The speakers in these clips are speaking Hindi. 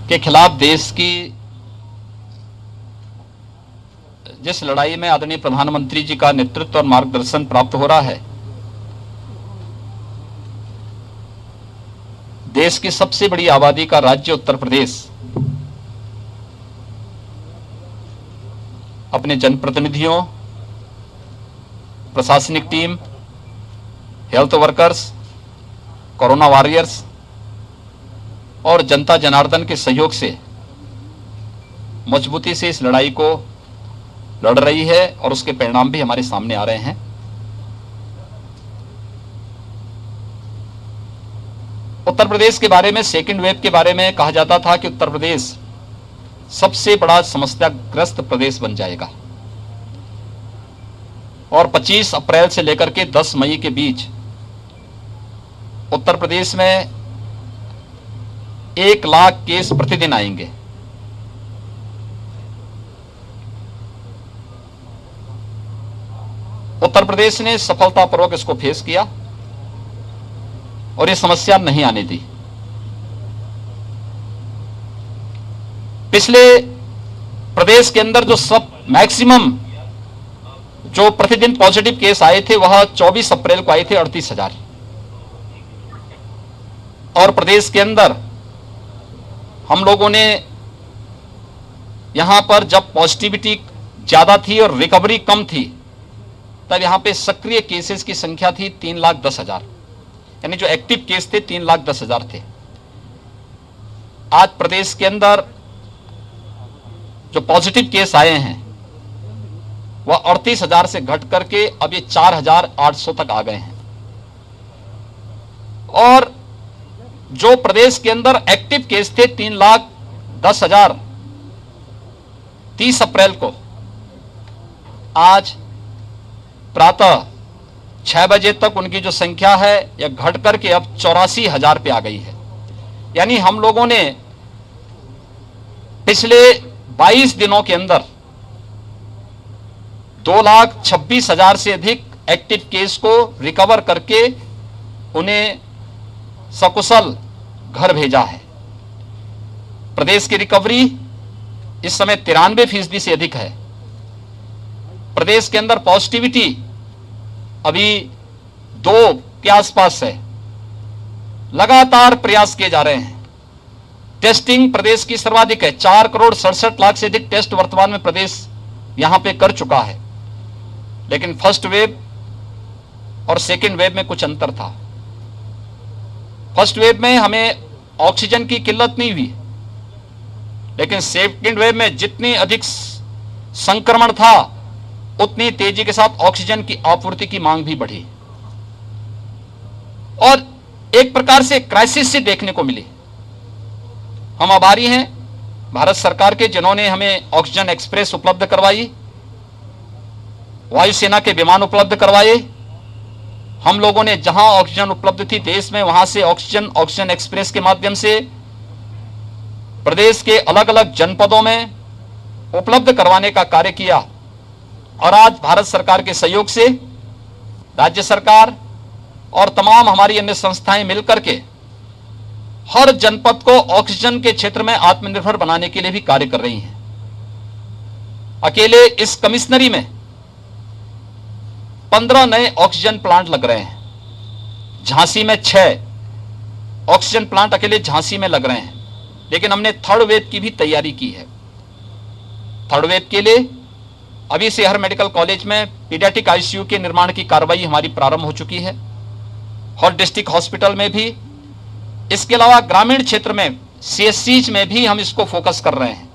के खिलाफ देश की जिस लड़ाई में आदरणीय प्रधानमंत्री जी का नेतृत्व और मार्गदर्शन प्राप्त हो रहा है, देश की सबसे बड़ी आबादी का राज्य उत्तर प्रदेश अपने जनप्रतिनिधियों, प्रशासनिक team, health workers, corona warriors और जनता जनार्दन के सहयोग से मजबूती से इस लड़ाई को लड़ रही है और उसके परिणाम भी हमारे सामने आ रहे हैं। उत्तर प्रदेश के बारे में, सेकेंड वेव के बारे में कहा जाता था कि उत्तर प्रदेश सबसे बड़ा समस्याग्रस्त प्रदेश बन जाएगा और 25 अप्रैल से लेकर के 10 मई के बीच उत्तर प्रदेश में 1 लाख केस प्रतिदिन आएंगे। उत्तर प्रदेश ने सफलतापूर्वक इसको फेस किया और ये समस्या नहीं आने दी। पिछले प्रदेश के अंदर जो सब मैक्सिमम जो प्रतिदिन पॉजिटिव केस आए थे वह 24 अप्रैल को आए थे 38,000 और प्रदेश के अंदर हम लोगों ने यहां पर जब पॉजिटिविटी ज्यादा थी और रिकवरी कम थी तब यहां पे सक्रिय केसेस की संख्या थी 3,10,000, यानी जो एक्टिव केस थे 3,10,000 थे। आज प्रदेश के अंदर जो पॉजिटिव केस आए हैं वह 38,000 से घट करके अब ये 4,800 तक आ गए हैं और जो प्रदेश के अंदर एक्टिव केस थे 3,10,000 30 अप्रैल को, आज प्रातः 6 बजे तक उनकी जो संख्या है यह घट करके अब 84,000 पे आ गई है। यानी हम लोगों ने पिछले 22 दिनों के अंदर 2,26,000 से अधिक एक्टिव केस को रिकवर करके उन्हें सकुशल घर भेजा है। प्रदेश की रिकवरी इस समय 93% से अधिक है। प्रदेश के अंदर पॉजिटिविटी अभी 2 के आसपास है। लगातार प्रयास किए जा रहे हैं। टेस्टिंग प्रदेश की सर्वाधिक है। 4,67,00,000 से अधिक टेस्ट वर्तमान में प्रदेश यहां पे कर चुका है, लेकिन फर्स्ट वेव और सेकेंड वेव में कुछ अंतर था। फर्स्ट वेव में हमें ऑक्सीजन की किल्लत नहीं हुई, लेकिन सेकेंड वेव में जितनी अधिक संक्रमण था उतनी तेजी के साथ ऑक्सीजन की आपूर्ति की मांग भी बढ़ी और एक प्रकार से क्राइसिस से देखने को मिली। हम आभारी हैं भारत सरकार के जिन्होंने हमें ऑक्सीजन एक्सप्रेस उपलब्ध करवाई, वायुसेना के विमान उपलब्ध करवाए। हम लोगों ने जहां ऑक्सीजन उपलब्ध थी देश में वहां से ऑक्सीजन एक्सप्रेस के माध्यम से प्रदेश के अलग अलग जनपदों में उपलब्ध करवाने का कार्य किया और आज भारत सरकार के सहयोग से राज्य सरकार और तमाम हमारी अन्य संस्थाएं मिलकर के हर जनपद को ऑक्सीजन के क्षेत्र में आत्मनिर्भर बनाने के लिए भी कार्य कर रही हैं। अकेले इस कमिश्नरी में 15 नए ऑक्सीजन प्लांट लग रहे हैं। झांसी में 6 ऑक्सीजन प्लांट अकेले झांसी में लग रहे हैं, लेकिन हमने थर्ड वेव की भी तैयारी की है। थर्ड वेव के लिए अभी से हर मेडिकल कॉलेज में पीडियाट्रिक आईसीयू के निर्माण की कार्रवाई हमारी प्रारंभ हो चुकी है, हर डिस्ट्रिक्ट हॉस्पिटल में भी। इसके अलावा ग्रामीण क्षेत्र में सीएससीज में भी हम इसको फोकस कर रहे हैं।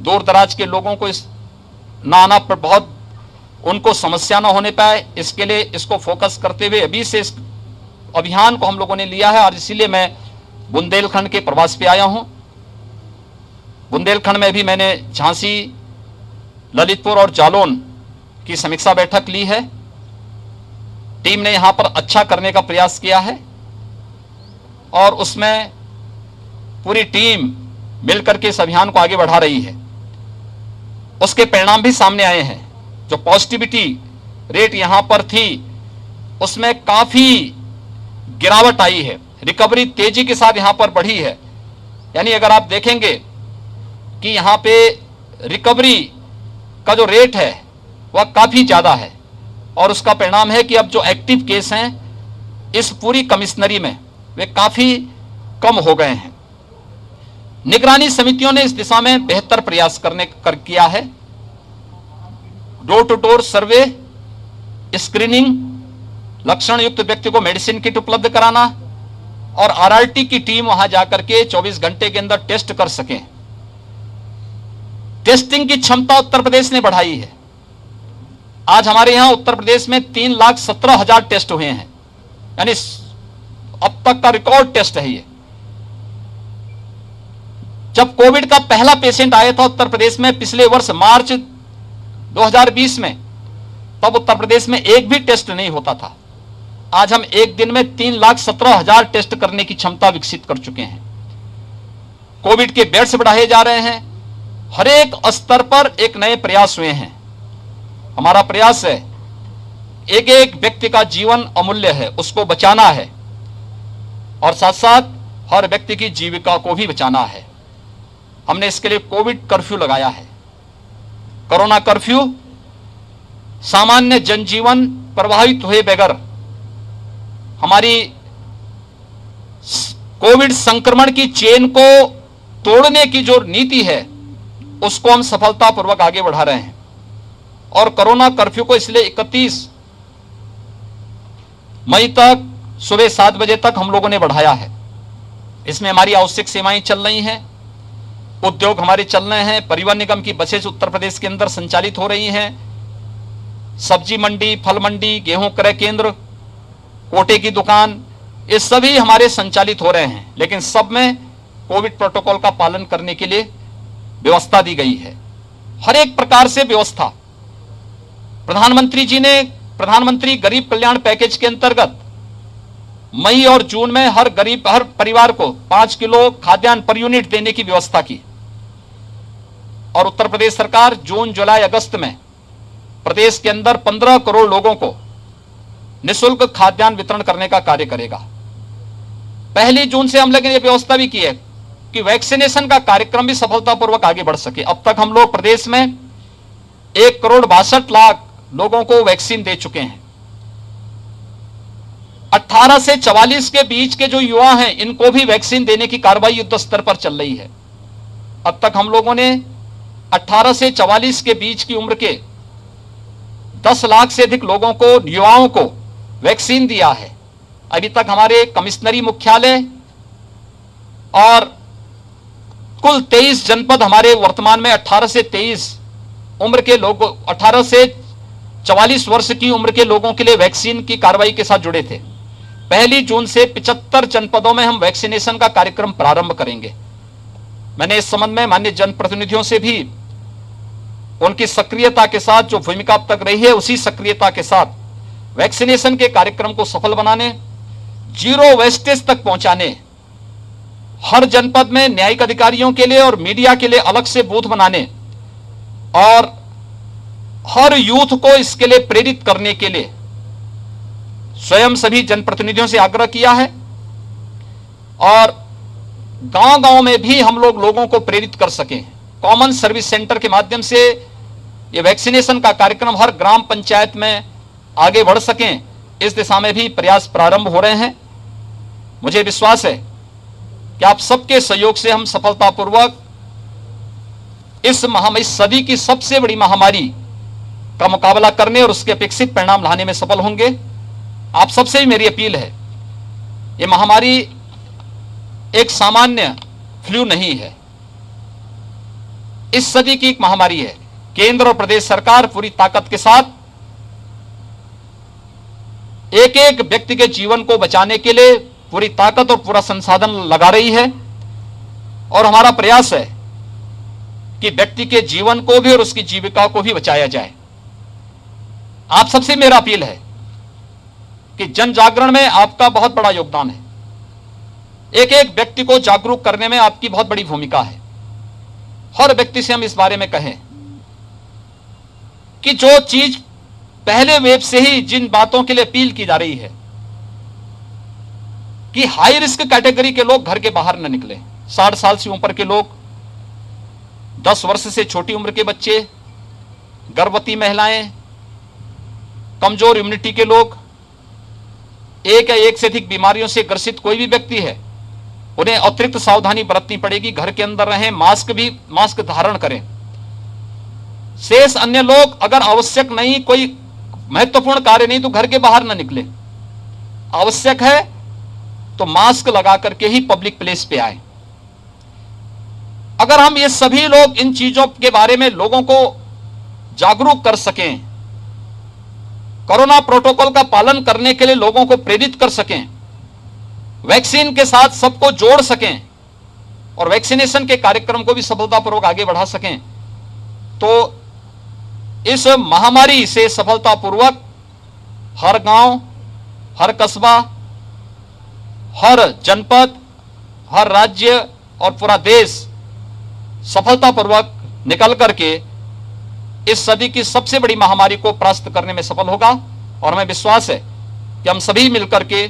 दूर दराज के लोगों को इस ना आना पर बहुत उनको समस्या ना होने पाए, इसके लिए इसको फोकस करते हुए अभी से इस अभियान को हम लोगों ने लिया है और इसीलिए मैं बुंदेलखंड के प्रवास पे आया हूं। बुंदेलखंड में भी मैंने झांसी, ललितपुर और जालौन की समीक्षा बैठक ली है। टीम ने यहां पर अच्छा करने का प्रयास किया है और उसमें पूरी टीम मिलकर के इस अभियान को आगे बढ़ा रही है। उसके परिणाम भी सामने आए हैं। जो पॉजिटिविटी रेट यहां पर थी उसमें काफी गिरावट आई है, रिकवरी तेजी के साथ यहां पर बढ़ी है यानी अगर आप देखेंगे कि यहां पे रिकवरी का जो रेट है वह काफी ज्यादा है, और उसका परिणाम है कि अब जो एक्टिव केस हैं इस पूरी कमिश्नरी में वे काफी कम हो गए हैं। निगरानी समितियों ने इस दिशा में बेहतर प्रयास किया है। Door to door survey, screening, लक्षण युक्त व्यक्ति को मेडिसिन किट उपलब्ध कराना और आरआरटी की टीम वहां जाकर के 24 घंटे के अंदर टेस्ट कर सकें। टेस्टिंग की क्षमता उत्तर प्रदेश ने बढ़ाई है। आज हमारे यहां उत्तर प्रदेश में 3,17,000 टेस्ट हुए हैं, यानी अब तक का रिकॉर्ड टेस्ट है ये। जब कोविड का पहला पेशेंट आया था उत्तर प्रदेश में पिछले वर्ष मार्च 2020 में, तब उत्तर प्रदेश में एक भी टेस्ट नहीं होता था। आज हम एक दिन में 3,17,000 टेस्ट करने की क्षमता विकसित कर चुके हैं। कोविड के बेड्स बढ़ाए जा रहे हैं। हर एक स्तर पर एक नए प्रयास हुए हैं। हमारा प्रयास है, एक एक व्यक्ति का जीवन अमूल्य है, उसको बचाना है, और साथ साथ हर व्यक्ति की जीविका को भी बचाना है। हमने इसके लिए कोविड कर्फ्यू लगाया है। कोरोना कर्फ्यू सामान्य जनजीवन प्रभावित हुए बगैर हमारी कोविड संक्रमण की चेन को तोड़ने की जो नीति है उसको हम सफलतापूर्वक आगे बढ़ा रहे हैं। और कोरोना कर्फ्यू को इसलिए 31 मई तक सुबह 7 बजे तक हम लोगों ने बढ़ाया है। इसमें हमारी आवश्यक सेवाएं चल रही हैं, उद्योग हमारे चल रहे हैं, परिवहन निगम की बसें उत्तर प्रदेश के अंदर संचालित हो रही हैं, सब्जी मंडी, फल मंडी, गेहूं क्रय केंद्र, कोटे की दुकान, ये सभी हमारे संचालित हो रहे हैं। लेकिन सब में कोविड प्रोटोकॉल का पालन करने के लिए व्यवस्था दी गई है। हर एक प्रकार से व्यवस्था प्रधानमंत्री जी ने प्रधानमंत्री गरीब कल्याण पैकेज के अंतर्गत मई और जून में हर परिवार को 5 किलो खाद्यान्न पर यूनिट देने की व्यवस्था की। और उत्तर प्रदेश सरकार जून, जुलाई, अगस्त में प्रदेश के अंदर 15 करोड़ लोगों को निःशुल्क खाद्यान्न वितरण करने का कार्य करेगा। 1 जून से हम लोगों ने यह व्यवस्था भी की है कि वैक्सीनेशन का कार्यक्रम भी सफलतापूर्वक आगे बढ़ सके। अब तक हम लोग प्रदेश में 1,62,00,000 लोगों को वैक्सीन दे चुके हैं। 18 से 44 के बीच के जो युवा हैं इनको भी वैक्सीन देने की कार्रवाई युद्ध स्तर पर चल रही है। अब तक हम लोगों ने 18 से 44 के बीच की उम्र के 10 लाख से अधिक लोगों को, युवाओं को वैक्सीन दिया है। अभी तक हमारे कमिश्नरी मुख्यालय और कुल 23 जनपद हमारे वर्तमान में 18 से 23 उम्र के लोगों, 18 से 44 वर्ष की उम्र के लोगों के लिए वैक्सीन की कार्रवाई के साथ जुड़े थे। 1 जून से 75 जनपदों में हम वैक्सीनेशन का कार्यक्रम प्रारंभ करेंगे। मैंने इस संबंध में माननीय जनप्रतिनिधियों से भी उनकी सक्रियता के साथ जो भूमिका अब तक रही है उसी सक्रियता के साथ वैक्सीनेशन के कार्यक्रम को सफल बनाने, जीरो वेस्टेज तक पहुंचाने, हर जनपद में न्यायिक अधिकारियों के लिए और मीडिया के लिए अलग से बूथ बनाने और हर यूथ को इसके लिए प्रेरित करने के लिए स्वयं सभी जनप्रतिनिधियों से आग्रह किया है। और गांव-गांव में भी हम लोगों को प्रेरित कर सकें। कॉमन सर्विस सेंटर के माध्यम से ये वैक्सीनेशन का कार्यक्रम हर ग्राम पंचायत में आगे बढ़ सकें, इस दिशा में भी प्रयास प्रारंभ हो रहे हैं। मुझे विश्वास है कि आप सबके सहयोग से हम सफलतापूर्वक इस सदी की सबसे बड़ी महामारी का मुकाबला करने और उसके अपेक्षित परिणाम लाने में सफल होंगे। आप सबसे भी मेरी अपील है, ये महामारी एक सामान्य फ्लू नहीं है, इस सदी की एक महामारी है। केंद्र और प्रदेश सरकार पूरी ताकत के साथ एक एक व्यक्ति के जीवन को बचाने के लिए पूरी ताकत और पूरा संसाधन लगा रही है। और हमारा प्रयास है कि व्यक्ति के जीवन को भी और उसकी जीविका को भी बचाया जाए। आप सबसे मेरा अपील है कि जन जागरण में आपका बहुत बड़ा योगदान है। एक एक व्यक्ति को जागरूक करने में आपकी बहुत बड़ी भूमिका है। हर व्यक्ति से हम इस बारे में कहें कि जो चीज पहले वेब से ही जिन बातों के लिए अपील की जा रही है कि हाई रिस्क कैटेगरी के लोग घर के बाहर न निकलें, 60 साल से ऊपर के लोग, 10 वर्ष से छोटी उम्र के बच्चे, गर्भवती महिलाएं, कमजोर इम्यूनिटी के लोग, एक या एक से अधिक बीमारियों से ग्रसित कोई भी व्यक्ति है, उन्हें अतिरिक्त सावधानी बरतनी पड़ेगी। घर के अंदर रहें, मास्क धारण करें। शेष अन्य लोग अगर आवश्यक नहीं, कोई महत्वपूर्ण कार्य नहीं, तो घर के बाहर न निकले। आवश्यक है तो मास्क लगा करके ही पब्लिक प्लेस पे आए। अगर हम ये सभी लोग इन चीजों के बारे में लोगों को जागरूक कर सकें, कोरोना प्रोटोकॉल का पालन करने के लिए लोगों को प्रेरित कर सकें, वैक्सीन के साथ सबको जोड़ सकें और वैक्सीनेशन के कार्यक्रम को भी सफलतापूर्वक आगे बढ़ा सकें, तो इस महामारी से सफलतापूर्वक हर गांव, हर कस्बा, हर जनपद, हर राज्य और पूरा देश सफलतापूर्वक निकल करके इस सदी की सबसे बड़ी महामारी को परास्त करने में सफल होगा। और हमें विश्वास है कि हम सभी मिलकर के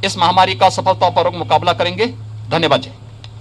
इस महामारी का सफलतापूर्वक मुकाबला करेंगे। धन्यवाद जी।